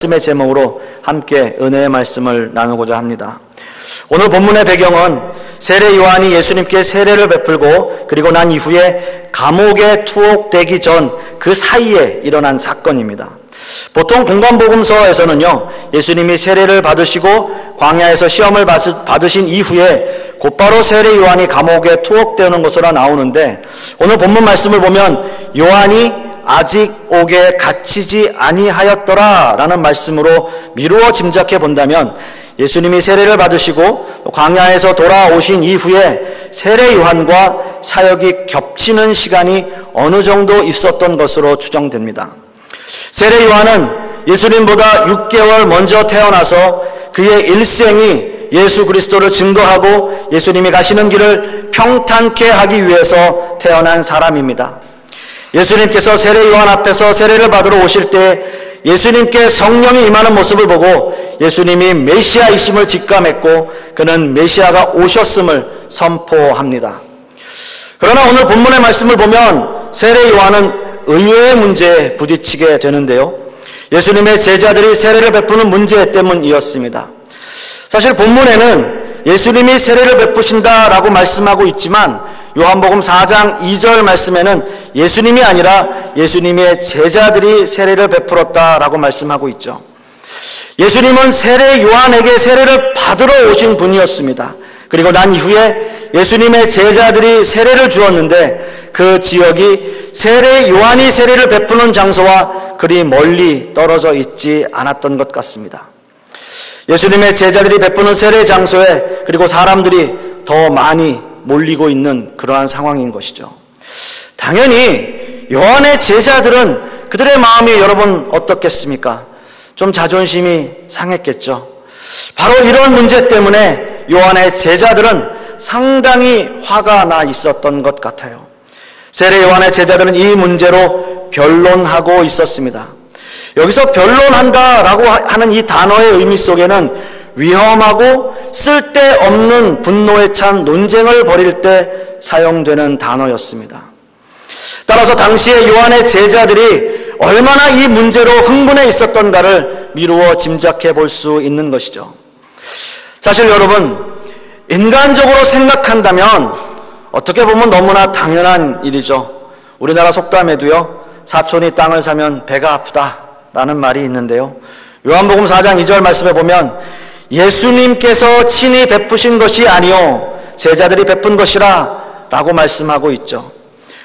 말씀의 제목으로 함께 은혜의 말씀을 나누고자 합니다. 오늘 본문의 배경은 세례 요한이 예수님께 세례를 베풀고 그리고 난 이후에 감옥에 투옥되기 전 그 사이에 일어난 사건입니다. 보통 공관복음서에서는요, 예수님이 세례를 받으시고 광야에서 시험을 받으신 이후에 곧바로 세례 요한이 감옥에 투옥되는 것으로 나오는데, 오늘 본문 말씀을 보면 요한이 아직 옥에 갇히지 아니하였더라 라는 말씀으로 미루어 짐작해 본다면, 예수님이 세례를 받으시고 광야에서 돌아오신 이후에 세례 요한과 사역이 겹치는 시간이 어느 정도 있었던 것으로 추정됩니다. 세례 요한은 예수님보다 6개월 먼저 태어나서 그의 일생이 예수 그리스도를 증거하고 예수님이 가시는 길을 평탄케 하기 위해서 태어난 사람입니다. 예수님께서 세례 요한 앞에서 세례를 받으러 오실 때 예수님께 성령이 임하는 모습을 보고 예수님이 메시아이심을 직감했고 그는 메시아가 오셨음을 선포합니다. 그러나 오늘 본문의 말씀을 보면 세례 요한은 의외의 문제에 부딪히게 되는데요, 예수님의 제자들이 세례를 베푸는 문제 때문이었습니다. 사실 본문에는 예수님이 세례를 베푸신다라고 말씀하고 있지만 요한복음 4장 2절 말씀에는 예수님이 아니라 예수님의 제자들이 세례를 베풀었다라고 말씀하고 있죠. 예수님은 세례 요한에게 세례를 받으러 오신 분이었습니다. 그리고 난 이후에 예수님의 제자들이 세례를 주었는데 그 지역이 세례 요한이 세례를 베푸는 장소와 그리 멀리 떨어져 있지 않았던 것 같습니다. 예수님의 제자들이 베푸는 세례 장소에 그리고 사람들이 더 많이 몰리고 있는 그러한 상황인 것이죠. 당연히 요한의 제자들은 그들의 마음이 여러분 어떻겠습니까? 좀 자존심이 상했겠죠. 바로 이런 문제 때문에 요한의 제자들은 상당히 화가 나 있었던 것 같아요. 세례 요한의 제자들은 이 문제로 변론하고 있었습니다. 여기서 변론한다라고 하는 이 단어의 의미 속에는 위험하고 쓸데없는 분노에 찬 논쟁을 벌일 때 사용되는 단어였습니다. 따라서 당시에 요한의 제자들이 얼마나 이 문제로 흥분해 있었던가를 미루어 짐작해 볼 수 있는 것이죠. 사실 여러분, 인간적으로 생각한다면 어떻게 보면 너무나 당연한 일이죠. 우리나라 속담에도요, 사촌이 땅을 사면 배가 아프다라는 말이 있는데요, 요한복음 4장 2절 말씀에 보면 예수님께서 친히 베푸신 것이 아니요 제자들이 베푼 것이라 라고 말씀하고 있죠.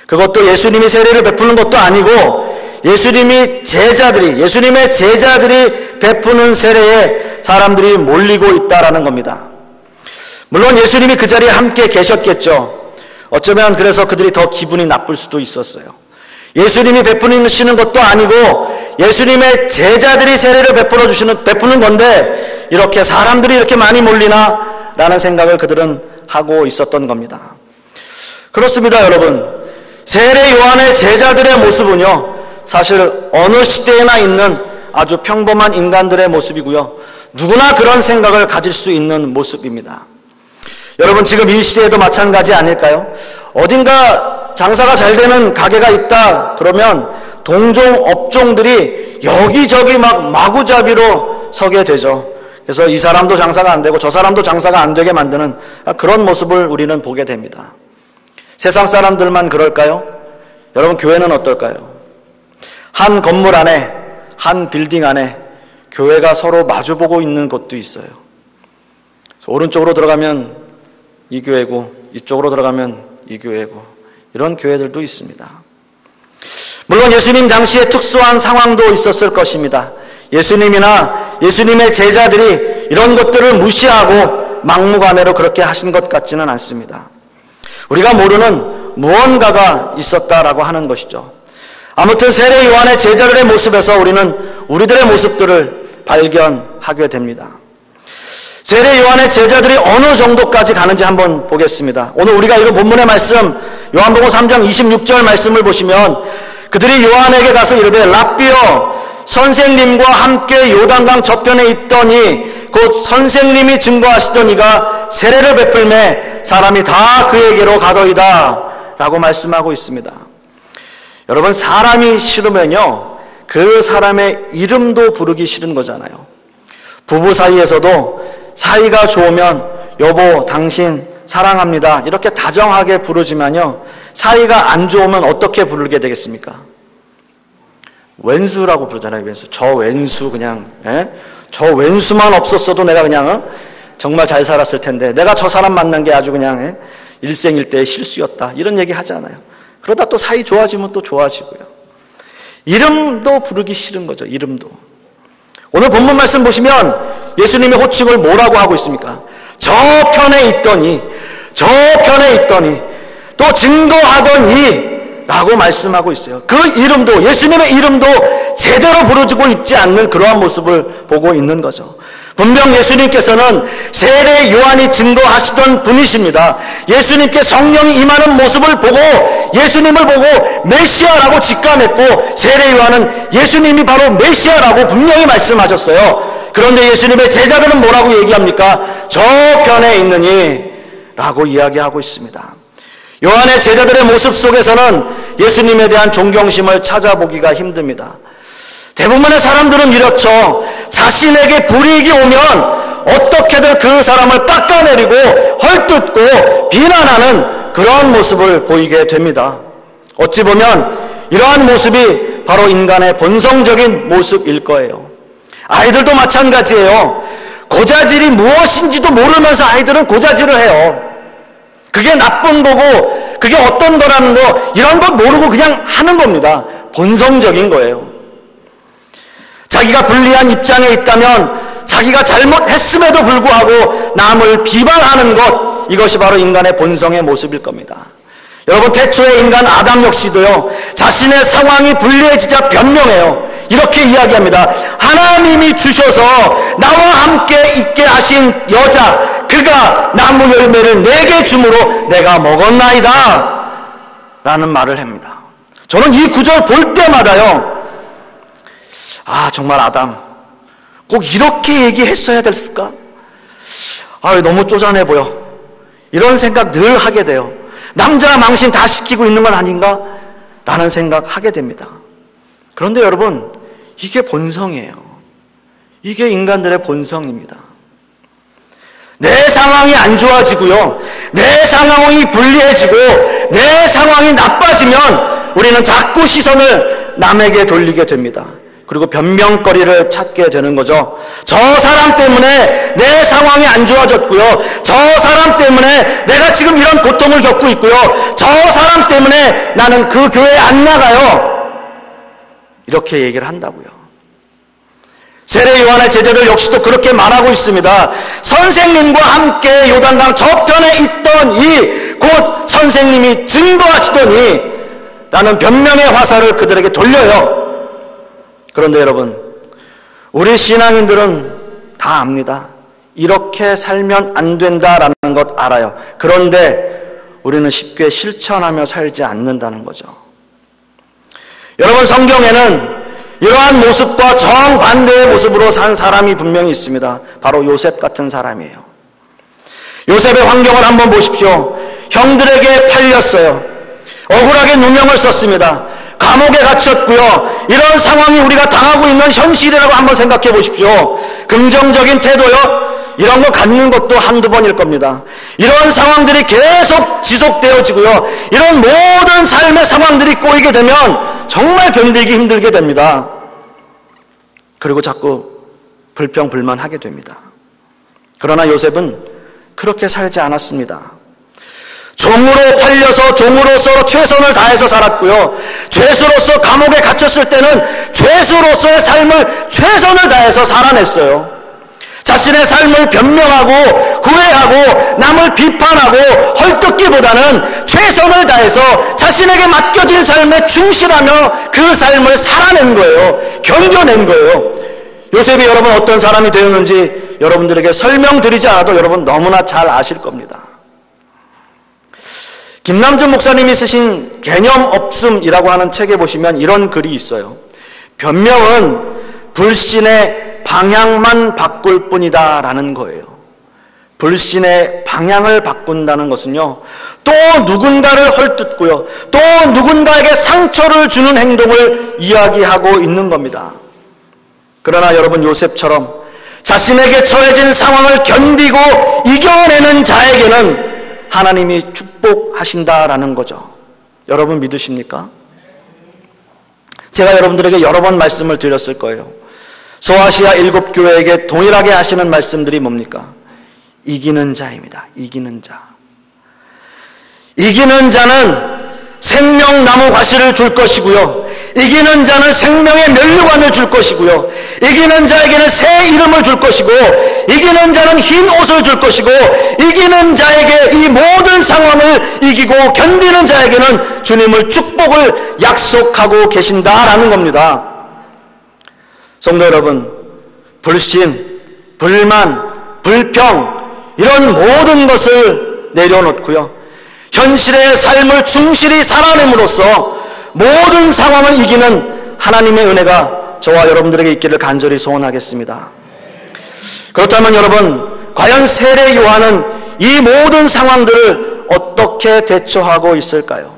그것도 예수님이 세례를 베푸는 것도 아니고 예수님의 제자들이 베푸는 세례에 사람들이 몰리고 있다라는 겁니다. 물론 예수님이 그 자리에 함께 계셨겠죠. 어쩌면 그래서 그들이 더 기분이 나쁠 수도 있었어요. 예수님이 베푸시는 것도 아니고 예수님의 제자들이 세례를 베푸는 건데 이렇게 사람들이 이렇게 많이 몰리나 라는 생각을 그들은 하고 있었던 겁니다. 그렇습니다, 여러분. 세례 요한의 제자들의 모습은요, 사실 어느 시대에나 있는 아주 평범한 인간들의 모습이고요, 누구나 그런 생각을 가질 수 있는 모습입니다. 여러분, 지금 이 시대에도 마찬가지 아닐까요? 어딘가 장사가 잘 되는 가게가 있다 그러면 동종 업종들이 여기저기 막 마구잡이로 서게 되죠. 그래서 이 사람도 장사가 안 되고 저 사람도 장사가 안 되게 만드는 그런 모습을 우리는 보게 됩니다. 세상 사람들만 그럴까요? 여러분, 교회는 어떨까요? 한 건물 안에, 한 빌딩 안에 교회가 서로 마주보고 있는 곳도 있어요. 오른쪽으로 들어가면 이 교회고 이쪽으로 들어가면 이 교회고 이런 교회들도 있습니다. 물론 예수님 당시에 특수한 상황도 있었을 것입니다. 예수님이나 예수님의 제자들이 이런 것들을 무시하고 막무가내로 그렇게 하신 것 같지는 않습니다. 우리가 모르는 무언가가 있었다라고 하는 것이죠. 아무튼 세례 요한의 제자들의 모습에서 우리는 우리들의 모습들을 발견하게 됩니다. 세례 요한의 제자들이 어느 정도까지 가는지 한번 보겠습니다. 오늘 우리가 읽은 본문의 말씀, 요한복음 3장 26절 말씀을 보시면 그들이 요한에게 가서 이르되 랍비여, 선생님과 함께 요단강 저편에 있더니 곧 선생님이 증거하시던 이가 세례를 베풀매 사람이 다 그에게로 가더이다 라고 말씀하고 있습니다. 여러분, 사람이 싫으면요 그 사람의 이름도 부르기 싫은 거잖아요. 부부 사이에서도 사이가 좋으면 여보, 당신 사랑합니다 이렇게 다정하게 부르지만요, 사이가 안 좋으면 어떻게 부르게 되겠습니까? 왼수라고 부르잖아요. 왼수. 저 왼수 그냥, 저 왼수만 없었어도 내가 그냥 정말 잘 살았을 텐데, 내가 저 사람 만난 게 아주 그냥 일생일대의 실수였다 이런 얘기 하잖아요. 그러다 또 사이 좋아지면 또 좋아지고요. 이름도 부르기 싫은 거죠. 이름도. 오늘 본문 말씀 보시면 예수님의 호칭을 뭐라고 하고 있습니까? 저편에 있더니, 저편에 있더니, 또 증거하더니 라고 말씀하고 있어요. 그 이름도, 예수님의 이름도 제대로 부르지고 있지 않는 그러한 모습을 보고 있는 거죠. 분명 예수님께서는 세례 요한이 증거하시던 분이십니다. 예수님께 성령이 임하는 모습을 보고 예수님을 보고 메시아라고 직감했고, 세례 요한은 예수님이 바로 메시아라고 분명히 말씀하셨어요. 그런데 예수님의 제자들은 뭐라고 얘기합니까? 저편에 있느니 라고 이야기하고 있습니다. 요한의 제자들의 모습 속에서는 예수님에 대한 존경심을 찾아보기가 힘듭니다. 대부분의 사람들은 이렇죠. 자신에게 불이익이 오면 어떻게든 그 사람을 깎아내리고 헐뜯고 비난하는 그런 모습을 보이게 됩니다. 어찌 보면 이러한 모습이 바로 인간의 본성적인 모습일 거예요. 아이들도 마찬가지예요. 고자질이 무엇인지도 모르면서 아이들은 고자질을 해요. 그게 나쁜 거고 그게 어떤 거라는 거 이런 걸 모르고 그냥 하는 겁니다. 본성적인 거예요. 자기가 불리한 입장에 있다면 자기가 잘못했음에도 불구하고 남을 비방하는 것, 이것이 바로 인간의 본성의 모습일 겁니다. 여러분, 태초의 인간 아담 역시도요, 자신의 상황이 불리해지자 변명해요. 이렇게 이야기합니다. 하나님이 주셔서 나와 함께 있게 하신 여자, 그가 나무 열매를 내게 주므로 내가 먹었나이다 라는 말을 합니다. 저는 이 구절 볼 때마다요, 정말 아담 꼭 이렇게 얘기했어야 됐을까? 너무 쪼잔해 보여. 이런 생각 늘 하게 돼요. 남자 망신 다 시키고 있는 건 아닌가? 라는 생각하게 됩니다. 그런데 여러분, 이게 본성이에요. 이게 인간들의 본성입니다. 내 상황이 안 좋아지고요, 내 상황이 불리해지고 내 상황이 나빠지면 우리는 자꾸 시선을 남에게 돌리게 됩니다. 그리고 변명거리를 찾게 되는 거죠. 저 사람 때문에 내 상황이 안 좋아졌고요, 저 사람 때문에 내가 지금 이런 고통을 겪고 있고요, 저 사람 때문에 나는 그 교회에 안 나가요, 이렇게 얘기를 한다고요. 세례 요한의 제자들 역시도 그렇게 말하고 있습니다. 선생님과 함께 요단강 저편에 있더니, 곧 선생님이 증거하시더니 라는 변명의 화살을 그들에게 돌려요. 그런데 여러분, 우리 신앙인들은 다 압니다. 이렇게 살면 안 된다라는 것 알아요. 그런데 우리는 쉽게 실천하며 살지 않는다는 거죠. 여러분, 성경에는 이러한 모습과 정반대의 모습으로 산 사람이 분명히 있습니다. 바로 요셉 같은 사람이에요. 요셉의 환경을 한번 보십시오. 형들에게 팔렸어요. 억울하게 누명을 썼습니다. 감옥에 갇혔고요. 이런 상황이 우리가 당하고 있는 현실이라고 한번 생각해 보십시오. 긍정적인 태도요, 이런 거 갖는 것도 한두 번일 겁니다. 이런 상황들이 계속 지속되어지고요, 이런 모든 삶의 상황들이 꼬이게 되면 정말 견디기 힘들게 됩니다. 그리고 자꾸 불평불만하게 됩니다. 그러나 요셉은 그렇게 살지 않았습니다. 종으로 팔려서 종으로서 최선을 다해서 살았고요, 죄수로서 감옥에 갇혔을 때는 죄수로서의 삶을 최선을 다해서 살아냈어요. 자신의 삶을 변명하고 후회하고 남을 비판하고 헐뜯기보다는 최선을 다해서 자신에게 맡겨진 삶에 충실하며 그 삶을 살아낸 거예요. 견뎌낸 거예요. 요셉이 여러분 어떤 사람이 되었는지 여러분들에게 설명드리지 않아도 여러분 너무나 잘 아실 겁니다. 김남준 목사님이 쓰신 개념 없음이라고 하는 책에 보시면 이런 글이 있어요. 변명은 불신의 방향만 바꿀 뿐이다 라는 거예요. 불신의 방향을 바꾼다는 것은요, 또 누군가를 헐뜯고요, 또 누군가에게 상처를 주는 행동을 이야기하고 있는 겁니다. 그러나 여러분, 요셉처럼 자신에게 처해진 상황을 견디고 이겨내는 자에게는 하나님이 축복하신다라는 거죠. 여러분 믿으십니까? 제가 여러분들에게 여러 번 말씀을 드렸을 거예요. 소아시아 7교회에게 동일하게 하시는 말씀들이 뭡니까? 이기는 자입니다. 이기는 자. 이기는 자는 생명나무 과실을 줄 것이고요, 이기는 자는 생명의 면류관을 줄 것이고요, 이기는 자에게는 새 이름을 줄 것이고, 이기는 자는 흰 옷을 줄 것이고, 이기는 자에게 이 모든 상황을 이기고 견디는 자에게는 주님을 축복을 약속하고 계신다라는 겁니다. 성도 여러분, 불신, 불만, 불평, 이런 모든 것을 내려놓고요, 현실의 삶을 충실히 살아냄으로써 모든 상황을 이기는 하나님의 은혜가 저와 여러분들에게 있기를 간절히 소원하겠습니다. 그렇다면 여러분, 과연 세례 요한은 이 모든 상황들을 어떻게 대처하고 있을까요?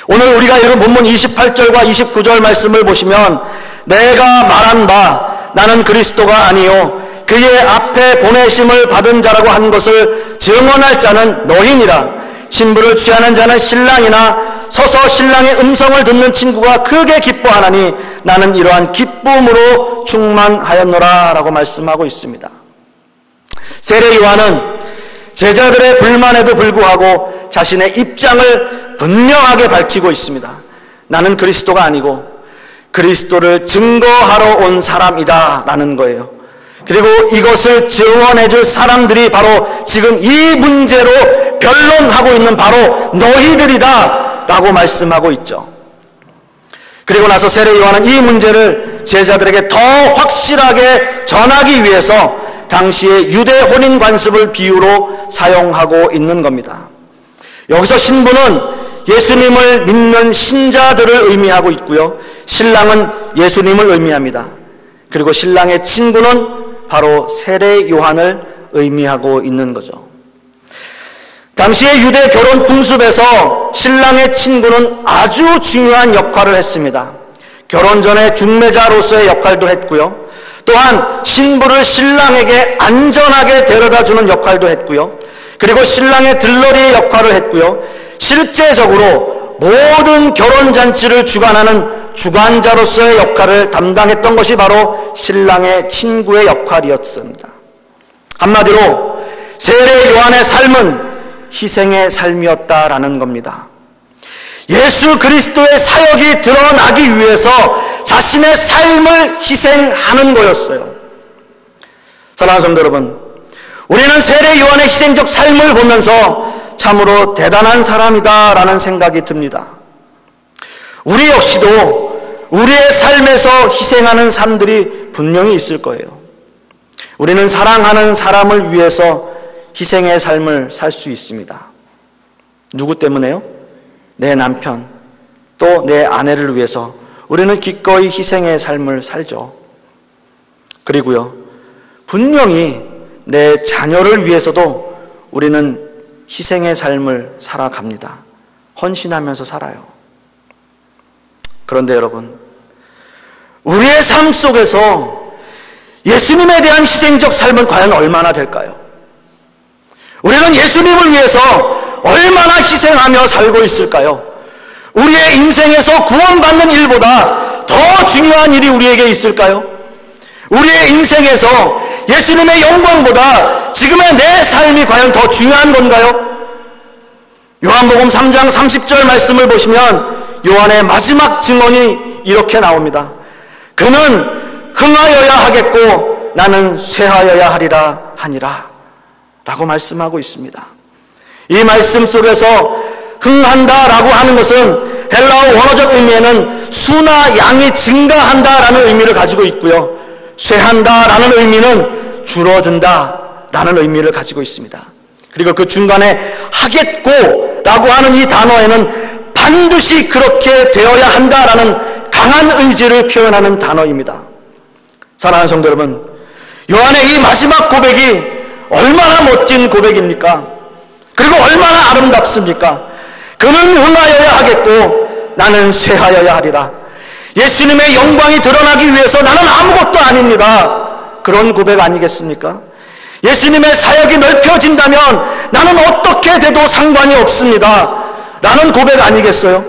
오늘 우리가 읽은 본문 28절과 29절 말씀을 보시면, 내가 말한 바 나는 그리스도가 아니요 그의 앞에 보내심을 받은 자라고 한 것을 증언할 자는 너희니라. 신부를 취하는 자는 신랑이나 서서 신랑의 음성을 듣는 친구가 크게 기뻐하나니 나는 이러한 기쁨으로 충만하였노라 라고 말씀하고 있습니다. 세례 요한은 제자들의 불만에도 불구하고 자신의 입장을 분명하게 밝히고 있습니다. 나는 그리스도가 아니고 그리스도를 증거하러 온 사람이다 라는 거예요. 그리고 이것을 증언해 줄 사람들이 바로 지금 이 문제로 변론하고 있는 바로 너희들이다 라고 말씀하고 있죠. 그리고 나서 세례 요한은 이 문제를 제자들에게 더 확실하게 전하기 위해서 당시의 유대 혼인 관습을 비유로 사용하고 있는 겁니다. 여기서 신부는 예수님을 믿는 신자들을 의미하고 있고요, 신랑은 예수님을 의미합니다. 그리고 신랑의 친구는 바로 세례 요한을 의미하고 있는 거죠. 당시의 유대 결혼 풍습에서 신랑의 친구는 아주 중요한 역할을 했습니다. 결혼 전에 중매자로서의 역할도 했고요, 또한 신부를 신랑에게 안전하게 데려다주는 역할도 했고요, 그리고 신랑의 들러리의 역할을 했고요, 실제적으로 모든 결혼잔치를 주관하는 주관자로서의 역할을 담당했던 것이 바로 신랑의 친구의 역할이었습니다. 한마디로 세례 요한의 삶은 희생의 삶이었다라는 겁니다. 예수 그리스도의 사역이 드러나기 위해서 자신의 삶을 희생하는 거였어요. 사랑하는 성도 여러분, 우리는 세례 요한의 희생적 삶을 보면서 참으로 대단한 사람이다라는 생각이 듭니다. 우리 역시도 우리의 삶에서 희생하는 삶들이 분명히 있을 거예요. 우리는 사랑하는 사람을 위해서 희생의 삶을 살 수 있습니다. 누구 때문에요? 내 남편, 또 내 아내를 위해서 우리는 기꺼이 희생의 삶을 살죠. 그리고요, 분명히 내 자녀를 위해서도 우리는 희생의 삶을 살아갑니다. 헌신하면서 살아요. 그런데 여러분, 우리의 삶 속에서 예수님에 대한 희생적 삶은 과연 얼마나 될까요? 우리는 예수님을 위해서 얼마나 희생하며 살고 있을까요? 우리의 인생에서 구원받는 일보다 더 중요한 일이 우리에게 있을까요? 우리의 인생에서 예수님의 영광보다 지금의 내 삶이 과연 더 중요한 건가요? 요한복음 3장 30절 말씀을 보시면 요한의 마지막 증언이 이렇게 나옵니다. 그는 흥하여야 하겠고 나는 쇠하여야 하리라 하니라 라고 말씀하고 있습니다. 이 말씀 속에서 흥한다라고 하는 것은 헬라어 원어적 의미에는 수나 양이 증가한다라는 의미를 가지고 있고요, 쇠한다라는 의미는 줄어든다라는 의미를 가지고 있습니다. 그리고 그 중간에 하겠고라고 하는 이 단어에는 반드시 그렇게 되어야 한다라는 강한 의지를 표현하는 단어입니다. 사랑하는 성도 여러분, 요한의 이 마지막 고백이 얼마나 멋진 고백입니까? 그리고 얼마나 아름답습니까? 그는 흥하여야 하겠고 나는 쇠하여야 하리라. 예수님의 영광이 드러나기 위해서 나는 아무것도 아닙니다. 그런 고백 아니겠습니까? 예수님의 사역이 넓혀진다면 나는 어떻게 돼도 상관이 없습니다. 라는 고백 아니겠어요?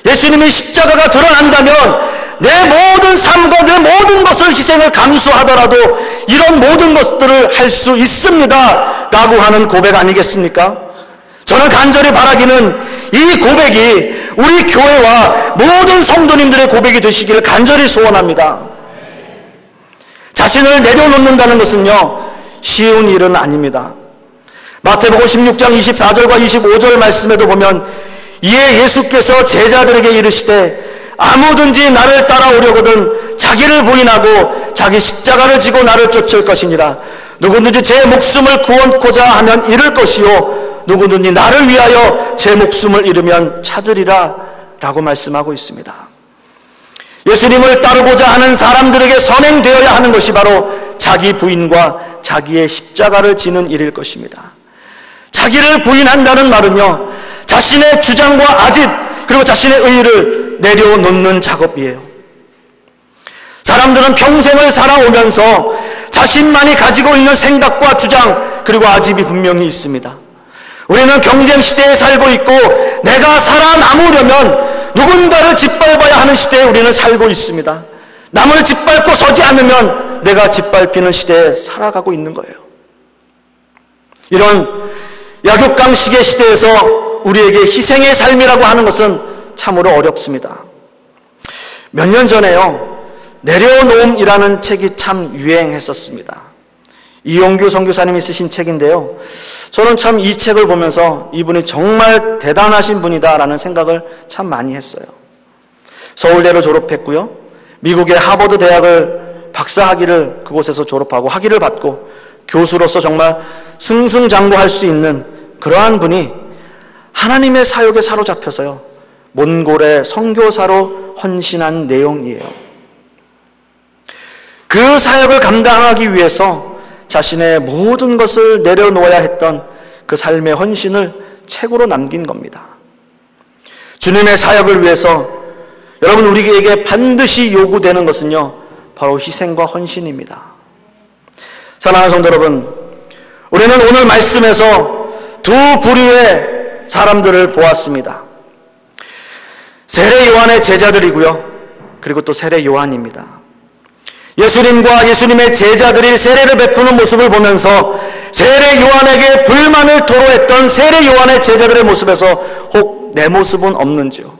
예수님의 십자가가 드러난다면 내 모든 삶과 내 모든 것을 희생을 감수하더라도 이런 모든 것들을 할 수 있습니다. 라고 하는 고백 아니겠습니까? 저는 간절히 바라기는 이 고백이 우리 교회와 모든 성도님들의 고백이 되시기를 간절히 소원합니다. 자신을 내려놓는다는 것은요, 쉬운 일은 아닙니다. 마태복음 16장 24절과 25절 말씀에도 보면 이에 예수께서 제자들에게 이르시되 아무든지 나를 따라오려거든 자기를 부인하고 자기 십자가를 지고 나를 쫓을 것이니라. 누구든지 제 목숨을 구원코자 하면 잃을 것이요 누구든지 나를 위하여 제 목숨을 잃으면 찾으리라 라고 말씀하고 있습니다. 예수님을 따르고자 하는 사람들에게 선행되어야 하는 것이 바로 자기 부인과 자기의 십자가를 지는 일일 것입니다. 자기를 부인한다는 말은요, 자신의 주장과 아집 그리고 자신의 의의를 내려놓는 작업이에요. 사람들은 평생을 살아오면서 자신만이 가지고 있는 생각과 주장 그리고 아집이 분명히 있습니다. 우리는 경쟁 시대에 살고 있고 내가 살아남으려면 누군가를 짓밟아야 하는 시대에 우리는 살고 있습니다. 남을 짓밟고 서지 않으면 내가 짓밟히는 시대에 살아가고 있는 거예요. 이런 약육강식의 시대에서 우리에게 희생의 삶이라고 하는 것은 참으로 어렵습니다. 몇 년 전에요, 내려놓음이라는 책이 참 유행했었습니다. 이용규 선교사님이 쓰신 책인데요, 저는 참 이 책을 보면서 이분이 정말 대단하신 분이다라는 생각을 참 많이 했어요. 서울대를 졸업했고요, 미국의 하버드 대학을 박사학위를 그곳에서 졸업하고 학위를 받고 교수로서 정말 승승장구할 수 있는 그러한 분이 하나님의 사역에 사로잡혀서요, 몬골의 선교사로 헌신한 내용이에요. 그 사역을 감당하기 위해서 자신의 모든 것을 내려놓아야 했던 그 삶의 헌신을 책으로 남긴 겁니다. 주님의 사역을 위해서 여러분, 우리에게 반드시 요구되는 것은요, 바로 희생과 헌신입니다. 사랑하는 성도 여러분, 우리는 오늘 말씀에서 두 부류의 사람들을 보았습니다. 세례 요한의 제자들이고요, 그리고 또 세례 요한입니다. 예수님과 예수님의 제자들이 세례를 베푸는 모습을 보면서 세례 요한에게 불만을 토로했던 세례 요한의 제자들의 모습에서 혹 내 모습은 없는지요?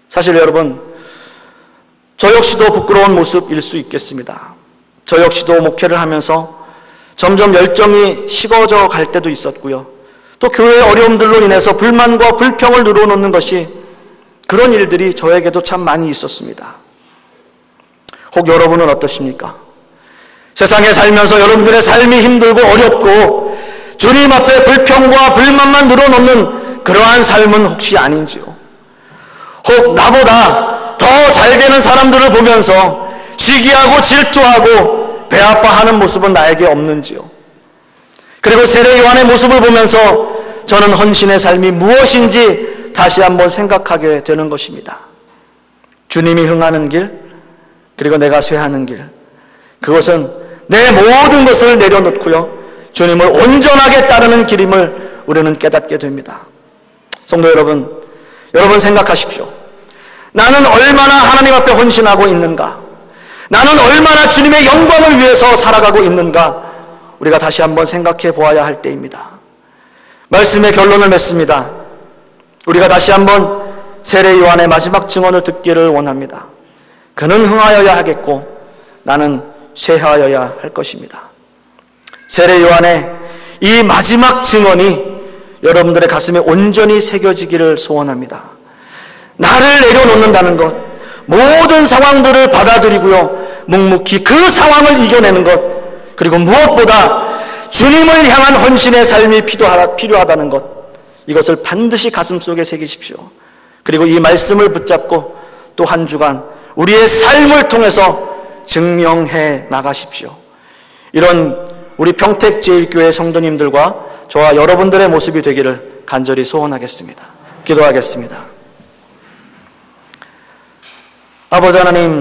사실 여러분, 저 역시도 부끄러운 모습일 수 있겠습니다. 저 역시도 목회를 하면서 점점 열정이 식어져 갈 때도 있었고요, 또 교회의 어려움들로 인해서 불만과 불평을 늘어놓는 것이, 그런 일들이 저에게도 참 많이 있었습니다. 혹 여러분은 어떠십니까? 세상에 살면서 여러분들의 삶이 힘들고 어렵고 주님 앞에 불평과 불만만 늘어놓는 그러한 삶은 혹시 아닌지요? 혹 나보다 더 잘되는 사람들을 보면서 시기하고 질투하고 배아파하는 모습은 나에게 없는지요? 그리고 세례 요한의 모습을 보면서 저는 헌신의 삶이 무엇인지 다시 한번 생각하게 되는 것입니다. 주님이 흥하는 길, 그리고 내가 쇠하는 길, 그것은 내 모든 것을 내려놓고요, 주님을 온전하게 따르는 길임을 우리는 깨닫게 됩니다. 성도 여러분, 여러분 생각하십시오. 나는 얼마나 하나님 앞에 헌신하고 있는가? 나는 얼마나 주님의 영광을 위해서 살아가고 있는가? 우리가 다시 한번 생각해 보아야 할 때입니다. 말씀의 결론을 맺습니다. 우리가 다시 한번 세례 요한의 마지막 증언을 듣기를 원합니다. 그는 흥하여야 하겠고 나는 쇠하여야 할 것입니다. 세례 요한의 이 마지막 증언이 여러분들의 가슴에 온전히 새겨지기를 소원합니다. 나를 내려놓는다는 것, 모든 상황들을 받아들이고요, 묵묵히 그 상황을 이겨내는 것, 그리고 무엇보다 주님을 향한 헌신의 삶이 필요하다는 것, 이것을 반드시 가슴속에 새기십시오. 그리고 이 말씀을 붙잡고 또 한 주간 우리의 삶을 통해서 증명해 나가십시오. 이런 우리 평택제일교회 성도님들과 저와 여러분들의 모습이 되기를 간절히 소원하겠습니다. 기도하겠습니다. 아버지 하나님,